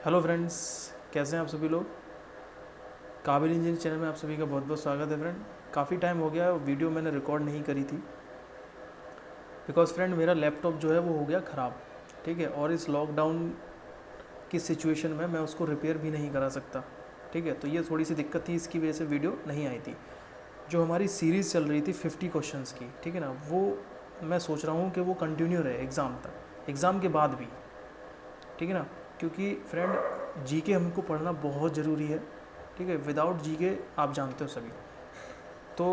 Hello friends, कैसे हैं आप सभी लोग। काबिल इंजीनियर चैनल में आप सभी का बहुत बहुत स्वागत है फ्रेंड। काफ़ी टाइम हो गया वीडियो मैंने रिकॉर्ड नहीं करी थी बिकॉज़ फ्रेंड मेरा लैपटॉप जो है वो हो गया ख़राब। ठीक है, और इस लॉकडाउन की सिचुएशन में मैं उसको रिपेयर भी नहीं करा सकता। ठीक है, तो ये थोड़ी सी दिक्कत थी, इसकी वजह से वीडियो नहीं आई थी। जो हमारी सीरीज़ चल रही थी 50 क्वेश्चंस की, ठीक है ना, वो मैं सोच रहा हूँ कि वो कंटिन्यू रहे एग्ज़ाम तक, एग्ज़ाम के बाद भी। ठीक है ना, क्योंकि फ्रेंड जीके हमको पढ़ना बहुत ज़रूरी है। ठीक है, विदाउट जीके आप जानते हो सभी। तो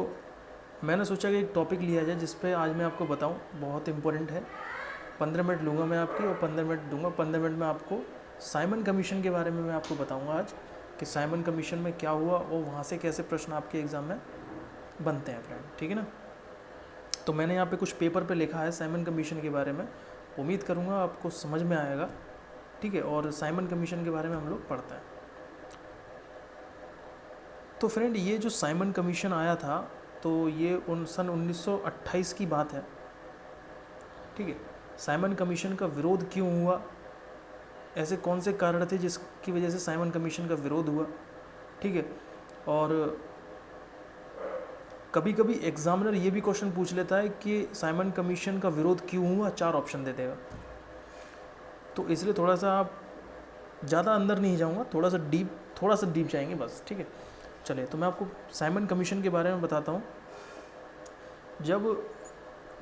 मैंने सोचा कि एक टॉपिक लिया जाए जिस पे आज मैं आपको बताऊं, बहुत इंपॉर्टेंट है। 15 मिनट लूँगा मैं आपकी और 15 मिनट दूंगा। 15 मिनट में आपको साइमन कमीशन के बारे में मैं आपको बताऊंगा आज कि साइमन कमीशन में क्या हुआ और वहाँ से कैसे प्रश्न आपके एग्ज़ाम में बनते हैं फ्रेंड। ठीक है ना, तो मैंने यहाँ पे कुछ पेपर पे लिखा है साइमन कमीशन के बारे में। उम्मीद करूँगा आपको समझ में आएगा। ठीक है, और साइमन कमीशन के बारे में हम लोग पढ़ते हैं। तो फ्रेंड ये जो साइमन कमीशन आया था, तो ये सन 1928 की बात है। ठीक है, साइमन कमीशन का विरोध क्यों हुआ, ऐसे कौन से कारण थे जिसकी वजह से साइमन कमीशन का विरोध हुआ। ठीक है, और कभी कभी एग्जामिनर ये भी क्वेश्चन पूछ लेता है कि साइमन कमीशन का विरोध क्यों हुआ, 4 ऑप्शन दे देगा। तो इसलिए थोड़ा सा आप ज़्यादा अंदर नहीं जाऊँगा, थोड़ा सा डीप जाएंगे बस। ठीक है, चलिए तो मैं आपको साइमन कमीशन के बारे में बताता हूँ। जब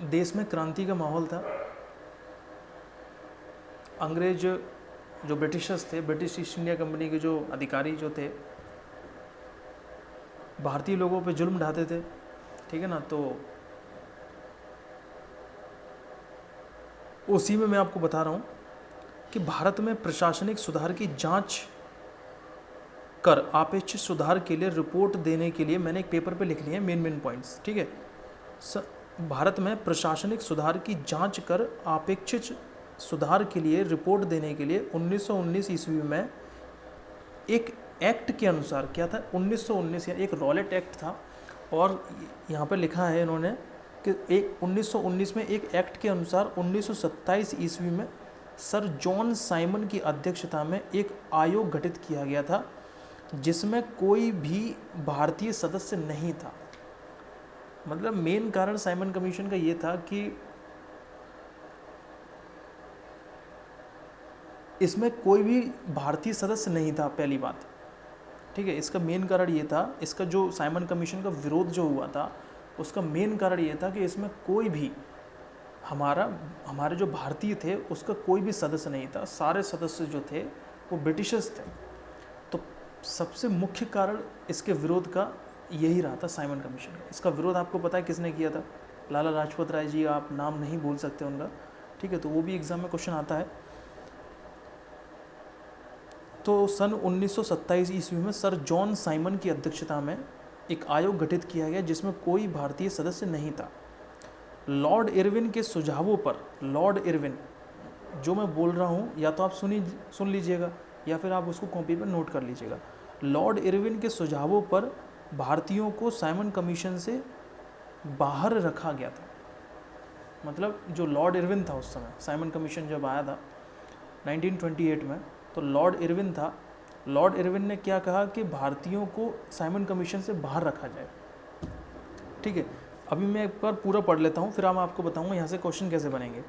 देश में क्रांति का माहौल था, अंग्रेज जो ब्रिटिशर्स थे, ब्रिटिश ईस्ट इंडिया कंपनी के जो अधिकारी जो थे, भारतीय लोगों पे जुल्म ढाते थे। ठीक है ना, तो उसी में मैं आपको बता रहा हूँ कि भारत में प्रशासनिक सुधार की जांच कर अपेक्षित सुधार के लिए रिपोर्ट देने के लिए मैंने एक पेपर पे लिख लिए हैं मेन पॉइंट्स। ठीक है, भारत में प्रशासनिक सुधार की जांच कर अपेक्षित सुधार के लिए रिपोर्ट देने के लिए 1919 ईस्वी में एक एक्ट के अनुसार, क्या था 1919, या एक रॉलेट एक्ट था। और यहाँ पर लिखा है इन्होंने कि एक 1919 में एक एक्ट के अनुसार 1927 ईस्वी में सर जॉन साइमन की अध्यक्षता में एक आयोग गठित किया गया था जिसमें कोई भी भारतीय सदस्य नहीं था। मतलब मेन कारण साइमन कमीशन का ये था कि इसमें कोई भी भारतीय सदस्य नहीं था, पहली बात। ठीक है, इसका मेन कारण ये था, इसका जो साइमन कमीशन का विरोध जो हुआ था उसका मेन कारण ये था कि इसमें कोई भी हमारे जो भारतीय थे उसका कोई भी सदस्य नहीं था। सारे सदस्य जो थे वो ब्रिटिशर्स थे। तो सबसे मुख्य कारण इसके विरोध का यही रहा था, साइमन कमीशन का। इसका विरोध आपको पता है किसने किया था? लाला लाजपत राय जी, आप नाम नहीं भूल सकते उनका। ठीक है, तो वो भी एग्जाम में क्वेश्चन आता है। तो सन 1927 ईस्वी में सर जॉन साइमन की अध्यक्षता में एक आयोग गठित किया गया जिसमें कोई भारतीय सदस्य नहीं था। लॉर्ड इरविन के सुझावों पर, लॉर्ड इरविन, जो मैं बोल रहा हूँ या तो आप सुन लीजिएगा या फिर आप उसको कॉपी पर नोट कर लीजिएगा। लॉर्ड इरविन के सुझावों पर भारतीयों को साइमन कमीशन से बाहर रखा गया था। मतलब जो लॉर्ड इरविन था उस समय, साइमन कमीशन जब आया था 1928 में, तो लॉर्ड इरविन था। लॉर्ड इरविन ने क्या कहा कि भारतीयों को साइमन कमीशन से बाहर रखा जाए। ठीक है, अभी मैं एक बार पूरा पढ़ लेता हूँ, फिर मैं आपको बताऊँगा यहाँ से क्वेश्चन कैसे बनेंगे।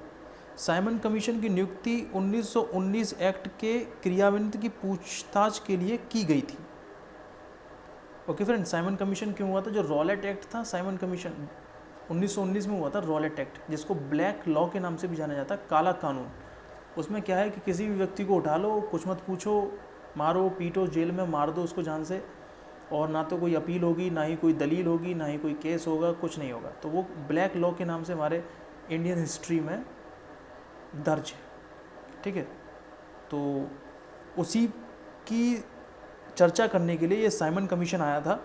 साइमन कमीशन की नियुक्ति 1919 एक्ट के क्रियान्वयन की पूछताछ के लिए की गई थी। ओके फ्रेंड, साइमन कमीशन क्यों हुआ था? जो रॉलेट एक्ट था, साइमन कमीशन 1919 में हुआ था, रॉलेट एक्ट, जिसको ब्लैक लॉ के नाम से भी जाना जाता है, काला कानून। उसमें क्या है कि किसी भी व्यक्ति को उठा लो, कुछ मत पूछो, मारो पीटो, जेल में मार दो उसको जान से, और ना तो कोई अपील होगी, ना ही कोई दलील होगी, ना ही कोई केस होगा, कुछ नहीं होगा। तो वो ब्लैक लॉ के नाम से हमारे इंडियन हिस्ट्री में दर्ज है। ठीक है, तो उसी की चर्चा करने के लिए ये साइमन कमीशन आया था।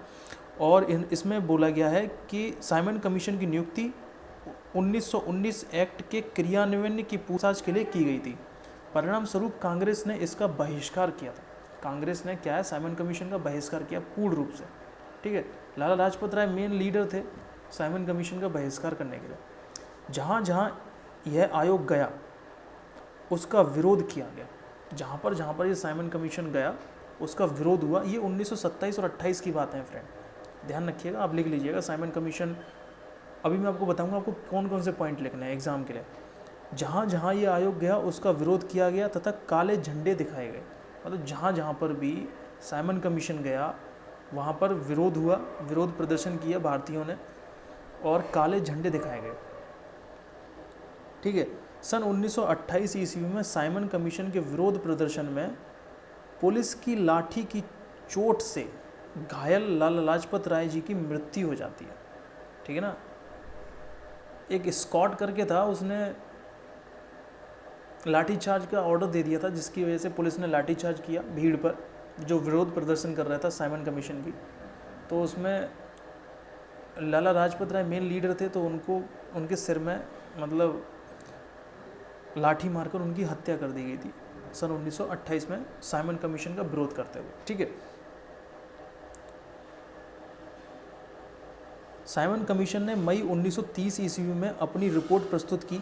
और इसमें बोला गया है कि साइमन कमीशन की नियुक्ति 1919 एक्ट के क्रियान्वयन की पूछताछ के लिए की गई थी। परिणाम स्वरूप कांग्रेस ने इसका बहिष्कार किया था। कांग्रेस ने क्या है, साइमन कमीशन का बहिष्कार किया पूर्ण रूप से। ठीक है, लाला लाजपत राय मेन लीडर थे साइमन कमीशन का बहिष्कार करने के लिए। जहाँ जहाँ यह आयोग गया उसका विरोध किया गया। जहाँ पर ये साइमन कमीशन गया उसका विरोध हुआ। ये 1927 और 28 की बात है फ्रेंड, ध्यान रखिएगा, आप लिख लीजिएगा साइमन कमीशन। अभी मैं आपको बताऊंगा आपको कौन कौन से पॉइंट लिखने हैं एग्जाम के लिए। जहाँ जहाँ ये आयोग गया उसका विरोध किया गया तथा काले झंडे दिखाए गए। मतलब जहाँ जहाँ पर भी साइमन कमीशन गया वहाँ पर विरोध हुआ, विरोध प्रदर्शन किया भारतीयों ने और काले झंडे दिखाए गए। ठीक है। सन 1928 ईस्वी में साइमन कमीशन के विरोध प्रदर्शन में पुलिस की लाठी की चोट से घायल लाला लाजपत राय जी की मृत्यु हो जाती है। ठीक है ना। एक स्कॉट करके था, उसने लाठीचार्ज का ऑर्डर दे दिया था, जिसकी वजह से पुलिस ने लाठीचार्ज किया भीड़ पर जो विरोध प्रदर्शन कर रहा था साइमन कमीशन की। तो उसमें लाला लाजपत राय मेन लीडर थे, तो उनको उनके सिर में मतलब लाठी मारकर उनकी हत्या कर दी गई थी सन 1928 में साइमन कमीशन का विरोध करते हुए। ठीक है। साइमन कमीशन ने मई 1930 ईस्वी में अपनी रिपोर्ट प्रस्तुत की,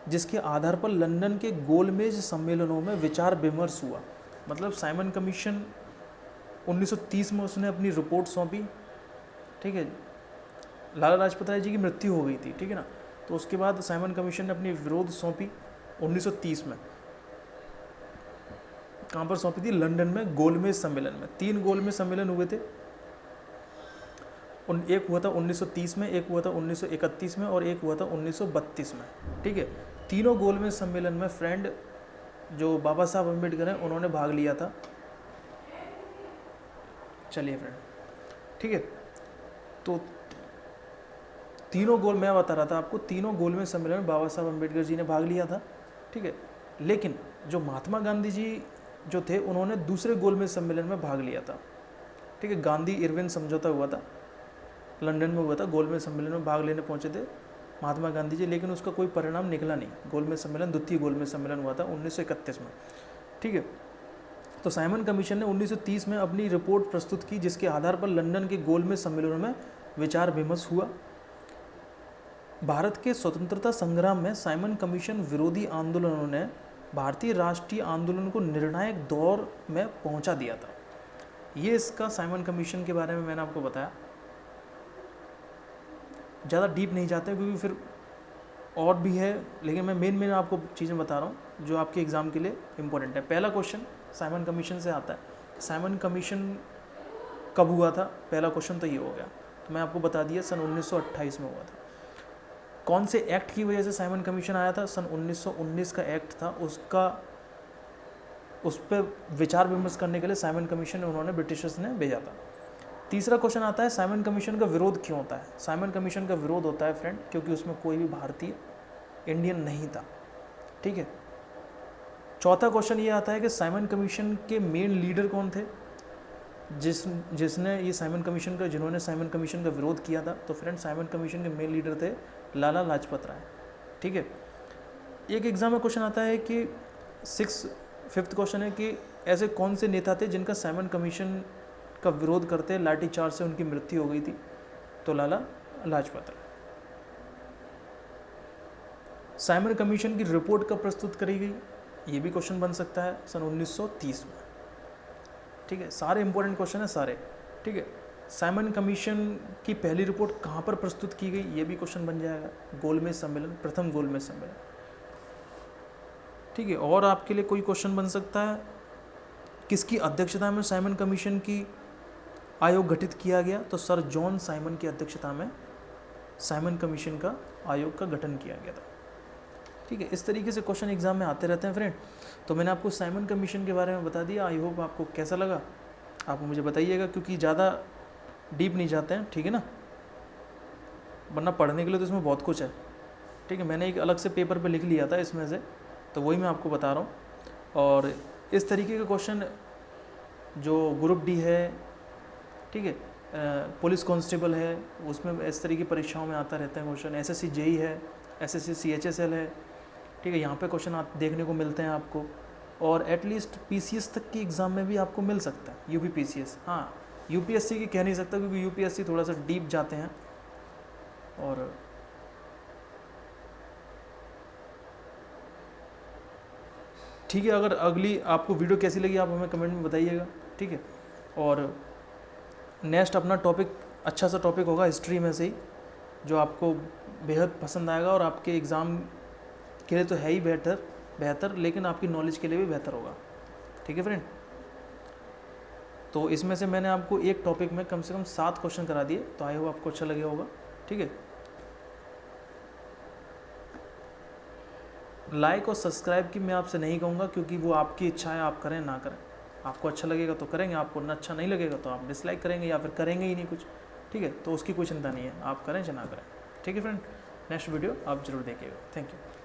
जिसके आधार पर लंदन के गोलमेज सम्मेलनों में विचार विमर्श हुआ। मतलब साइमन कमीशन 1930 में उसने अपनी रिपोर्ट सौंपी। ठीक है। लाला लाजपत राय जी की मृत्यु हो गई थी। ठीक है ना। तो उसके बाद साइमन कमीशन ने अपनी विरोध सौंपी 1930 में। कहाँ पर सौंपी थी? लंदन में गोलमेज सम्मेलन में। 3 गोलमेज सम्मेलन हुए थे। एक हुआ था 1930 में, एक हुआ था 1931 में और एक हुआ था 1932 में। ठीक है। तीनों गोलमेज सम्मेलन में फ्रेंड जो बाबा साहब अम्बेडकर हैं उन्होंने भाग लिया था। चलिए फ्रेंड, ठीक है। तो मैं बता रहा था आपको, तीनों गोलमेज सम्मेलन में बाबा साहब अम्बेडकर जी ने भाग लिया था। ठीक है। लेकिन जो महात्मा गांधी जी जो थे उन्होंने दूसरे गोलमेज सम्मेलन में भाग लिया था। ठीक है। गांधी इरविन समझौता हुआ था, लंदन में हुआ था। गोलमेज सम्मेलन में भाग लेने पहुंचे थे महात्मा गांधी जी, लेकिन उसका कोई परिणाम निकला नहीं। गोलमेज सम्मेलन, द्वितीय गोलमेज सम्मेलन हुआ था 1931 में। ठीक है। तो साइमन कमीशन ने 1930 में अपनी रिपोर्ट प्रस्तुत की, जिसके आधार पर लंदन के गोलमेज सम्मेलनों में विचार विमर्श हुआ। भारत के स्वतंत्रता संग्राम में साइमन कमीशन विरोधी आंदोलनों ने भारतीय राष्ट्रीय आंदोलन को निर्णायक दौर में पहुंचा दिया था। ये इसका साइमन कमीशन के बारे में मैंने आपको बताया। ज़्यादा डीप नहीं जाते क्योंकि फिर और भी है, लेकिन मैं मेन आपको चीज़ें बता रहा हूँ जो आपके एग्ज़ाम के लिए इम्पोर्टेंट है। पहला क्वेश्चन साइमन कमीशन से आता है। साइमन कमीशन कब हुआ था? पहला क्वेश्चन तो ये हो गया। तो मैं आपको बता दिया सन 1928 में हुआ था। कौन से एक्ट की वजह से साइमन कमीशन आया था? सन 1919 का एक्ट था, उस पर विचार विमर्श करने के लिए साइमन कमीशन उन्होंने ब्रिटिशर्स ने भेजा था। तीसरा क्वेश्चन आता है साइमन कमीशन का विरोध क्यों होता है? साइमन कमीशन का विरोध होता है फ्रेंड क्योंकि उसमें कोई भी भारतीय इंडियन नहीं था। ठीक है। चौथा क्वेश्चन ये आता है कि साइमन कमीशन के मेन लीडर कौन थे जिन्होंने साइमन कमीशन का विरोध किया था? तो फ्रेंड साइमन कमीशन के मेन लीडर थे लाला लाजपत राय। ठीक है। एक एग्जाम में क्वेश्चन आता है कि फिफ्थ क्वेश्चन है कि ऐसे कौन से नेता थे जिनका साइमन कमीशन का विरोध करते लाठीचार्ज से उनकी मृत्यु हो गई थी? तो लाला लाजपत राय। साइमन कमीशन की रिपोर्ट कब प्रस्तुत करी गई? ये भी क्वेश्चन बन सकता है सन 1930 में। ठीक है। सारे इंपॉर्टेंट क्वेश्चन है सारे। ठीक है। साइमन कमीशन की पहली रिपोर्ट कहाँ पर प्रस्तुत की गई? ये भी क्वेश्चन बन जाएगा। गोलमेज सम्मेलन, प्रथम गोलमेज सम्मेलन। ठीक है। और आपके लिए कोई क्वेश्चन बन सकता है, किसकी अध्यक्षता में साइमन कमीशन की आयोग गठित किया गया? तो सर जॉन साइमन की अध्यक्षता में साइमन कमीशन का आयोग का गठन किया गया था। ठीक है। इस तरीके से क्वेश्चन एग्जाम में आते रहते हैं फ्रेंड। तो मैंने आपको साइमन कमीशन के बारे में बता दिया। आई होप आपको कैसा लगा आप मुझे बताइएगा, क्योंकि ज़्यादा डीप नहीं जाते हैं। ठीक है ना, वरना पढ़ने के लिए तो इसमें बहुत कुछ है। ठीक है। मैंने एक अलग से पेपर पे लिख लिया था इसमें से, तो वही मैं आपको बता रहा हूँ। और इस तरीके के क्वेश्चन जो ग्रुप डी है, ठीक है, पुलिस कांस्टेबल है, उसमें इस तरीके की परीक्षाओं में आता रहता है क्वेश्चन। एसएससी जेई है, एसएससी सीएचएसएल है। ठीक है। यहाँ पे क्वेश्चन देखने को मिलते हैं आपको। और एटलीस्ट पीसीएस तक की एग्ज़ाम में भी आपको मिल सकता है, यूपी पीसीएस। हाँ, यूपीएससी की कह नहीं सकता क्योंकि यूपीएससी थोड़ा सा डीप जाते हैं। और ठीक है, अगर अगली आपको वीडियो कैसी लगी आप हमें कमेंट में बताइएगा, ठीक है। और नेक्स्ट अपना टॉपिक अच्छा सा टॉपिक होगा हिस्ट्री में से ही, जो आपको बेहद पसंद आएगा और आपके एग्ज़ाम के लिए तो है ही बेहतर, लेकिन आपकी नॉलेज के लिए भी बेहतर होगा, ठीक है फ्रेंड। तो इसमें से मैंने आपको एक टॉपिक में कम से कम 7 क्वेश्चन करा दिए, तो आई होप आपको अच्छा लगे होगा, ठीक है। लाइक और सब्सक्राइब की मैं आपसे नहीं कहूँगा, क्योंकि वो आपकी इच्छा है, आप करें ना करें। आपको अच्छा लगेगा तो करेंगे, आपको ना अच्छा नहीं लगेगा तो आप डिसलाइक करेंगे या फिर करेंगे ही नहीं कुछ, ठीक है। तो उसकी कोई चिंता नहीं है, आप करें या ना करें, ठीक है फ्रेंड। नेक्स्ट वीडियो आप जरूर देखिएगा। Thank you.